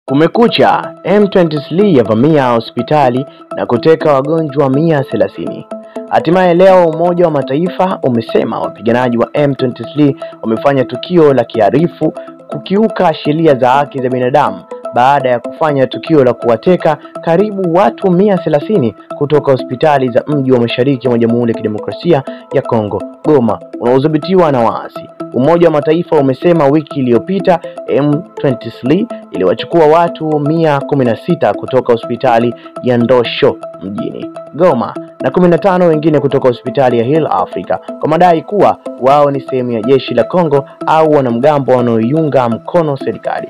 Kumekucha, M23 yavamia hospitali na kuteka wagonjwa 130. Hatimaye leo Umoja wa Mataifa umesema wapiganaji wa M23 wamefanya tukio la kihalifu kukiuka sheria za haki za binadamu baada ya kufanya tukio la kuwateka karibu watu 130 kutoka hospitali za mji wa mashariki mwa Jamhuri ya Kidemokrasia ya Kongo, Goma, unaodhibitiwa na waasi. Umoja wa Mataifa umesema wiki iliyopita M23 iliwachukua watu 116 kutoka hospitali ya Ndosho mjini Goma na 15 wengine kutoka hospitali ya Hill Africa kwa madai kuwa wao ni sehemu ya jeshi la Kongo au wanamgambo wanaoiunga mkono serikali.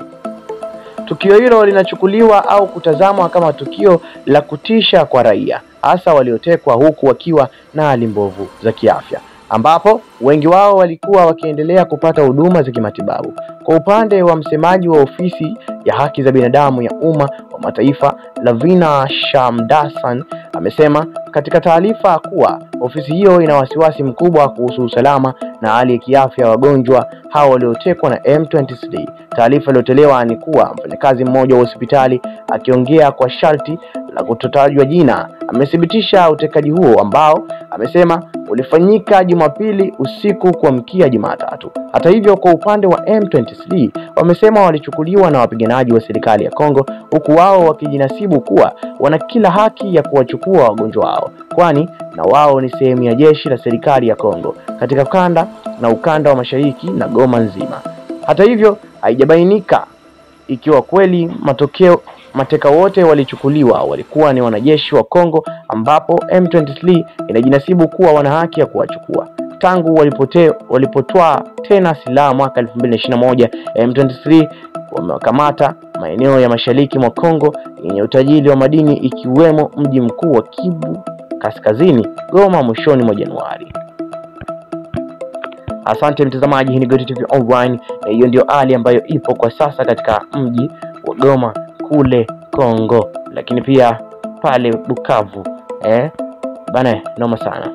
Tukio hilo linachukuliwa au kutazamwa kama tukio la kutisha kwa raia, hasa waliotekwa huku wakiwa na hali mbovu za kiafya, ambapo wengi wao walikuwa wakiendelea kupata huduma za kimatibabu. Kwa upande wa msemaji wa ofisi ya haki za binadamu ya Umoja wa Mataifa, Lavina Shamdasan, amesema katika taarifa kuwa ofisi hiyo ina wasiwasi mkubwa kuhusu usalama na hali ya kiafya ya wagonjwa hao waliotekwa na M23. Taarifa iliyotolewa ni kuwa mfanyakazi mmoja wa hospitali, akiongea kwa sharti la kutotajwa jina, amethibitisha utekaji huo ambao amesema ulifanyika Jumapili usiku kuamkia Jumatatu. Hata hivyo, kwa upande wa M23 wamesema walichukuliwa na wapiganaji wa serikali ya Kongo, huku wao wakijinasibu kuwa wana kila haki ya kuwachukua wagonjwa hao, kwani na wao ni sehemu ya jeshi la serikali ya Kongo katika ukanda wa mashariki na Goma nzima. Hata hivyo, haijabainika ikiwa kweli mateka wote walichukuliwa walikuwa ni wanajeshi wa Kongo, ambapo M23 inajinasibu kuwa wana haki ya kuwachukua. Tangu walipotoa tena silaha mwaka 2021, M23 wamekamata maeneo ya mashariki mwa Kongo yenye utajiri wa madini, ikiwemo mji mkuu wa Kivu Kaskazini, Goma, mwishoni mwa Januari. Asante mtazamaji, hii ni Got TV Online. Hiyo ndio hali ambayo ipo kwa sasa katika mji wa Goma kule Kongo, lakini pia pale Bukavu. Bana, noma sana.